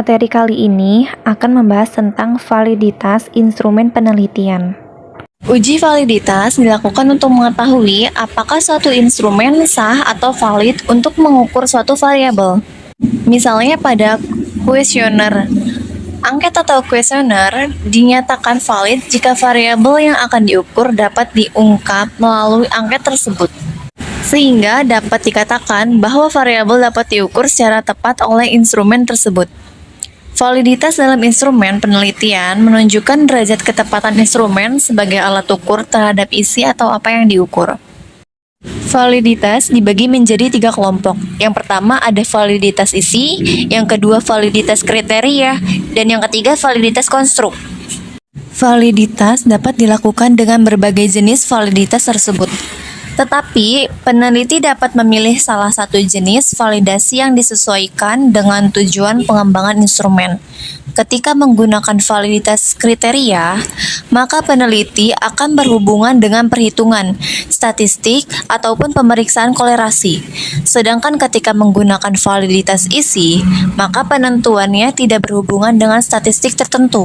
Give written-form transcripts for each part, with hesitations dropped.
Materi kali ini akan membahas tentang validitas instrumen penelitian. Uji validitas dilakukan untuk mengetahui apakah suatu instrumen sah atau valid untuk mengukur suatu variabel. Misalnya pada kuesioner. Angket atau kuesioner dinyatakan valid jika variabel yang akan diukur dapat diungkap melalui angket tersebut. Sehingga dapat dikatakan bahwa variabel dapat diukur secara tepat oleh instrumen tersebut. Validitas dalam instrumen penelitian menunjukkan derajat ketepatan instrumen sebagai alat ukur terhadap isi atau apa yang diukur. Validitas dibagi menjadi 3 kelompok. Yang pertama ada validitas isi, yang kedua validitas kriteria, dan yang ketiga validitas konstruk. Validitas dapat dilakukan dengan berbagai jenis validitas tersebut. Tetapi, peneliti dapat memilih salah satu jenis validasi yang disesuaikan dengan tujuan pengembangan instrumen. Ketika menggunakan validitas kriteria, maka peneliti akan berhubungan dengan perhitungan, statistik, ataupun pemeriksaan kolerasi. Sedangkan ketika menggunakan validitas isi, maka penentuannya tidak berhubungan dengan statistik tertentu.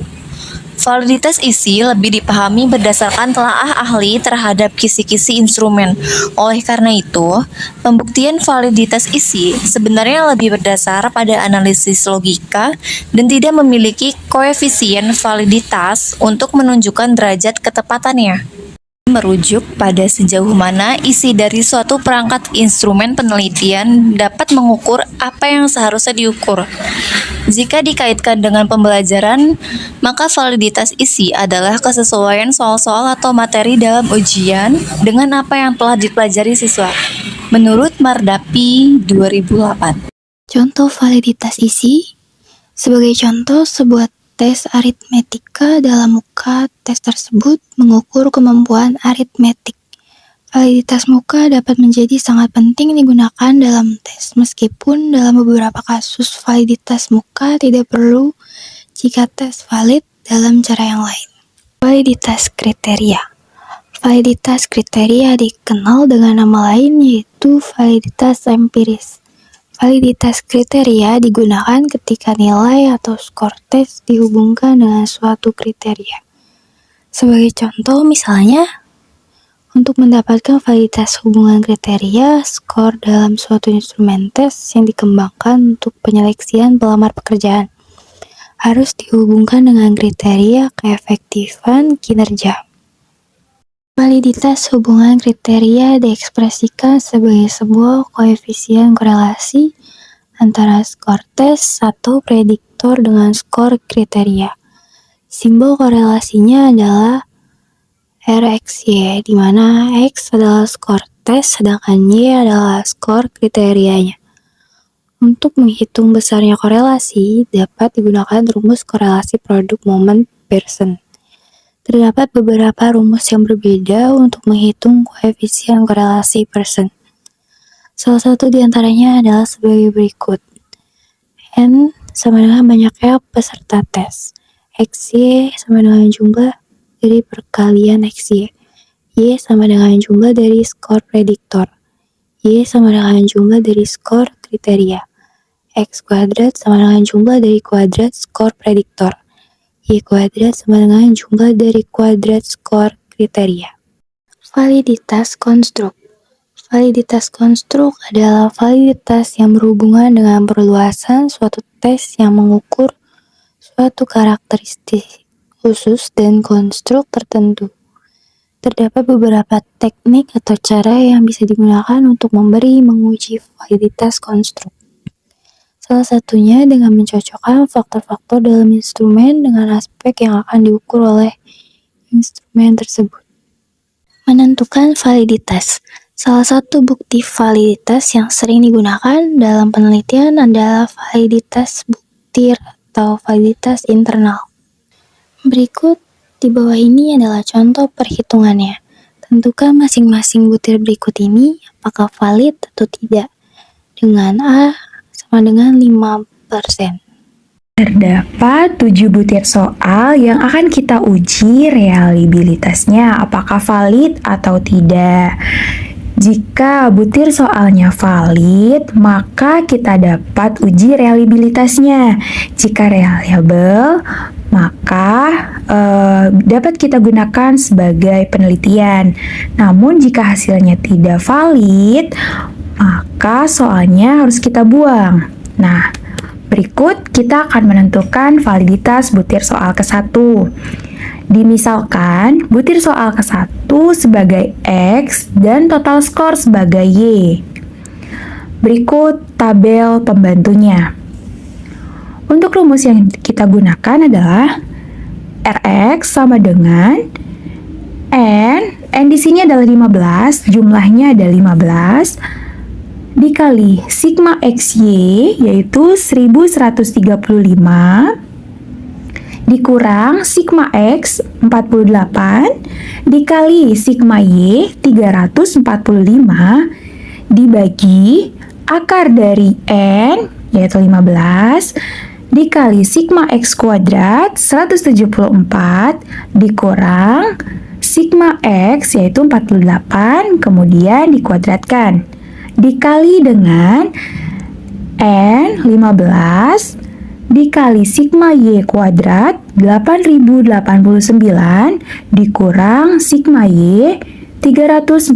Validitas isi lebih dipahami berdasarkan telaah ahli terhadap kisi-kisi instrumen. Oleh karena itu, pembuktian validitas isi sebenarnya lebih berdasar pada analisis logika dan tidak memiliki koefisien validitas untuk menunjukkan derajat ketepatannya. Merujuk pada sejauh mana isi dari suatu perangkat instrumen penelitian dapat mengukur apa yang seharusnya diukur. Jika dikaitkan dengan pembelajaran, maka validitas isi adalah kesesuaian soal-soal atau materi dalam ujian dengan apa yang telah dipelajari siswa. Menurut Mardapi 2008. Contoh validitas isi. Sebagai contoh, sebuah tes aritmetika dalam muka tes tersebut mengukur kemampuan aritmetik. Validitas muka dapat menjadi sangat penting digunakan dalam tes, meskipun dalam beberapa kasus validitas muka tidak perlu jika tes valid dalam cara yang lain. Validitas kriteria. Validitas kriteria dikenal dengan nama lain yaitu validitas empiris. Validitas kriteria digunakan ketika nilai atau skor tes dihubungkan dengan suatu kriteria. Sebagai contoh misalnya, untuk mendapatkan validitas hubungan kriteria, skor dalam suatu instrumen tes yang dikembangkan untuk penyeleksian pelamar pekerjaan harus dihubungkan dengan kriteria keefektifan kinerja. Validitas hubungan kriteria diekspresikan sebagai sebuah koefisien korelasi antara skor tes atau prediktor dengan skor kriteria. Simbol korelasinya adalah RXY, di mana X adalah skor tes, sedangkan Y adalah skor kriterianya. Untuk menghitung besarnya korelasi, dapat digunakan rumus korelasi produk moment Pearson. Terdapat beberapa rumus yang berbeda untuk menghitung koefisien korelasi Pearson. Salah satu di antaranya adalah sebagai berikut. N sama dengan banyaknya peserta tes. XY sama dengan jumlah dari perkalian XY. Y sama dengan jumlah dari skor prediktor. Y sama dengan jumlah dari skor kriteria. X kuadrat sama dengan jumlah dari kuadrat skor prediktor. Y kuadrat sama dengan jumlah dari kuadrat skor kriteria. Validitas konstruk. Validitas konstruk adalah validitas yang berhubungan dengan perluasan suatu tes yang mengukur suatu karakteristik khusus dan konstruk tertentu. Terdapat beberapa teknik atau cara yang bisa digunakan untuk menguji validitas konstruk. Salah satunya dengan mencocokkan faktor-faktor dalam instrumen dengan aspek yang akan diukur oleh instrumen tersebut. Menentukan validitas. Salah satu bukti validitas yang sering digunakan dalam penelitian adalah validitas bukti atau validitas internal. Berikut di bawah ini adalah contoh perhitungannya. Tentukan masing-masing butir berikut ini apakah valid atau tidak. Dengan A sama dengan 5%. Terdapat 7 butir soal yang akan kita uji reliabilitasnya apakah valid atau tidak. Jika butir soalnya valid, maka kita dapat uji reliabilitasnya. Jika reliable, maka dapat kita gunakan sebagai penelitian. Namun jika hasilnya tidak valid, maka soalnya harus kita buang. Nah, berikut kita akan menentukan validitas butir soal ke-1. Dimisalkan butir soal ke-1 sebagai X dan total skor sebagai Y. Berikut tabel pembantunya. Untuk rumus yang kita gunakan adalah Rx sama dengan N di sini adalah 15, jumlahnya ada 15, dikali sigma XY yaitu 1135, dikurang sigma X 48, dikali sigma Y 345, dibagi akar dari N yaitu 15, dikali sigma X kuadrat 174, dikurang sigma X yaitu 48, kemudian dikuadratkan, dikali dengan N 15, dikali sigma Y kuadrat 8089, dikurang sigma Y 345,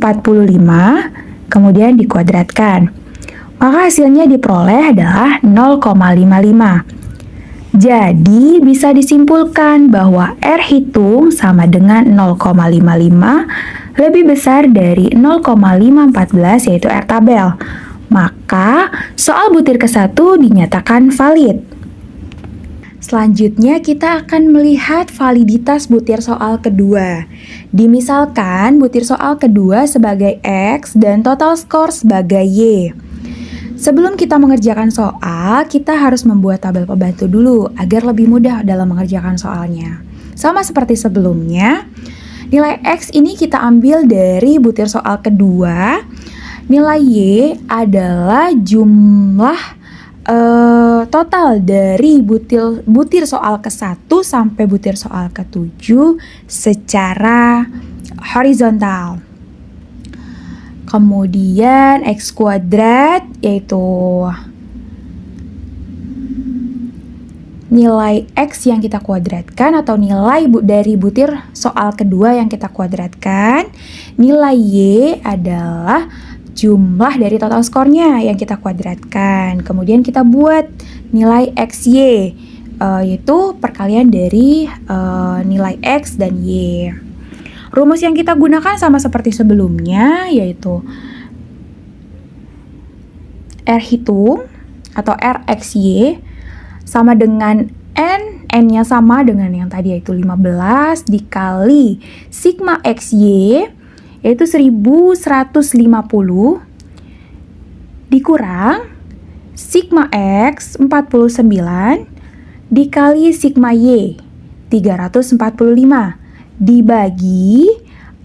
kemudian dikuadratkan. Maka hasilnya diperoleh adalah 0,55. Jadi bisa disimpulkan bahwa R hitung sama dengan 0,55 lebih besar dari 0,514 yaitu R tabel. Maka soal butir ke-1 dinyatakan valid. Selanjutnya kita akan melihat validitas butir soal kedua. Dimisalkan butir soal kedua sebagai X dan total skor sebagai Y. Sebelum kita mengerjakan soal, kita harus membuat tabel pembantu dulu agar lebih mudah dalam mengerjakan soalnya. Sama seperti sebelumnya, nilai X ini kita ambil dari butir soal kedua. Nilai Y adalah jumlah total dari butir soal ke-1 sampai butir soal ke-7 secara horizontal. Kemudian X kuadrat yaitu nilai X yang kita kuadratkan atau nilai dari butir soal kedua yang kita kuadratkan. Nilai Y adalah jumlah dari total skornya yang kita kuadratkan. Kemudian kita buat nilai XY yaitu perkalian dari nilai X dan Y. Rumus yang kita gunakan sama seperti sebelumnya, yaitu R hitung atau RXY sama dengan N-nya sama dengan yang tadi yaitu 15 dikali sigma XY yaitu 1150 dikurang sigma X 49 dikali sigma Y 345 dibagi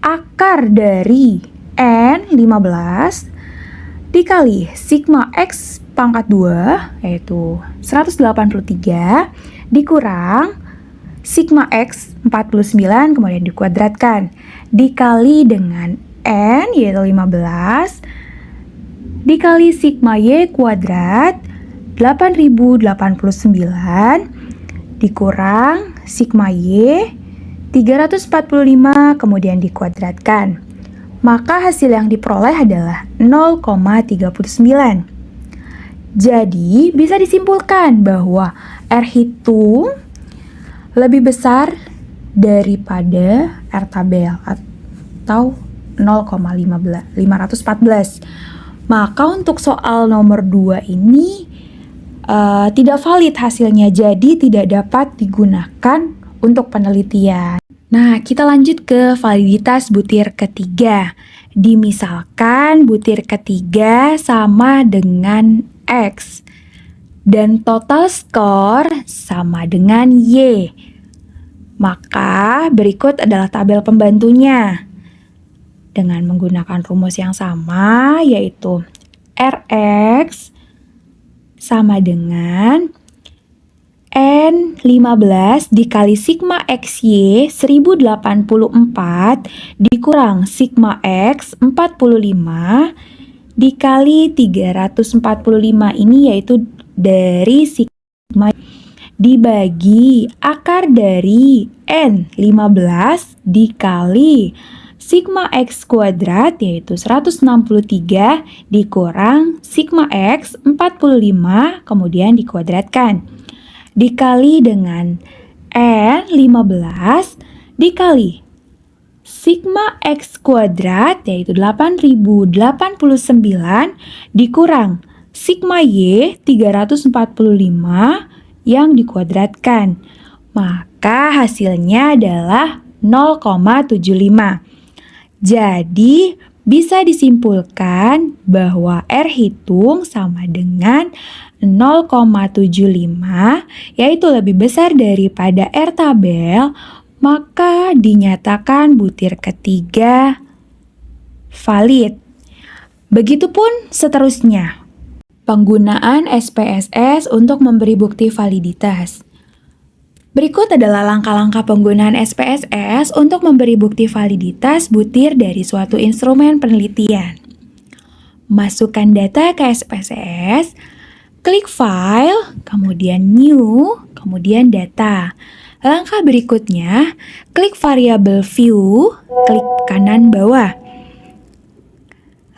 akar dari N 15 dikali sigma X pangkat 2 yaitu 183 dikurang sigma X 49 kemudian dikuadratkan dikali dengan N yaitu 15 dikali sigma Y kuadrat 8089 dikurang sigma Y 345 kemudian dikuadratkan. Maka hasil yang diperoleh adalah 0,39. Jadi bisa disimpulkan bahwa R hitung lebih besar daripada R tabel atau 0,514. Maka untuk soal nomor 2 ini tidak valid hasilnya, jadi tidak dapat digunakan untuk penelitian. Nah, kita lanjut ke validitas butir ketiga. Dimisalkan butir ketiga sama dengan X dan total skor sama dengan Y. Maka berikut adalah tabel pembantunya. Dengan menggunakan rumus yang sama yaitu Rx sama dengan N15 dikali sigma XY 1084 dikurang sigma X 45 dikali 345 ini yaitu dari sigma dibagi akar dari N15 dikali sigma X kuadrat yaitu 163 dikurang sigma X 45 kemudian dikuadratkan dikali dengan N15 dikali sigma X kuadrat yaitu 8089 dikurang sigma Y 345 yang dikuadratkan. Maka hasilnya adalah 0,75. Jadi bisa disimpulkan bahwa R hitung sama dengan 0,75 yaitu lebih besar daripada R tabel, maka dinyatakan butir ketiga valid. Begitupun seterusnya. Penggunaan SPSS untuk memberi bukti validitas. Berikut adalah langkah-langkah penggunaan SPSS untuk memberi bukti validitas butir dari suatu instrumen penelitian. Masukkan data ke SPSS, klik File, kemudian New, kemudian Data. Langkah berikutnya, klik variabel View, klik kanan bawah.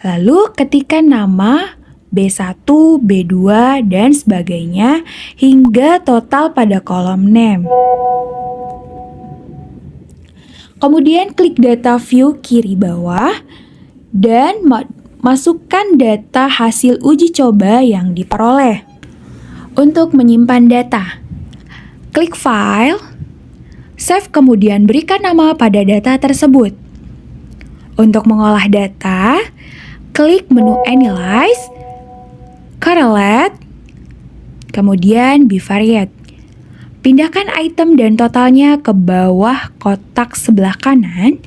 Lalu ketikkan nama B1, B2, dan sebagainya hingga total pada kolom name. Kemudian klik data view kiri bawah dan masukkan data hasil uji coba yang diperoleh. Untuk menyimpan data, klik File, Save kemudian berikan nama pada data tersebut. Untuk mengolah data, klik menu Analyze, Correlate, kemudian Bivariate. Pindahkan item dan totalnya ke bawah kotak sebelah kanan,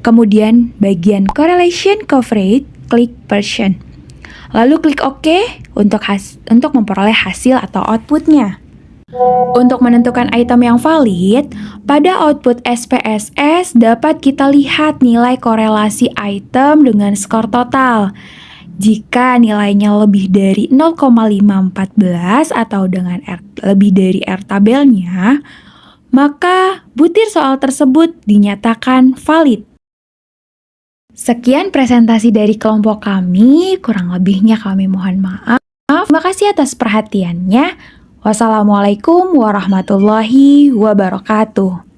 kemudian bagian Correlation Coverage, klik Version. Lalu klik OK untuk memperoleh hasil atau outputnya. Untuk menentukan item yang valid, pada output SPSS dapat kita lihat nilai korelasi item dengan skor total. Jika nilainya lebih dari 0,514 atau dengan lebih dari R tabelnya, maka butir soal tersebut dinyatakan valid. Sekian presentasi dari kelompok kami, kurang lebihnya kami mohon maaf. Terima kasih atas perhatiannya. Wassalamualaikum warahmatullahi wabarakatuh.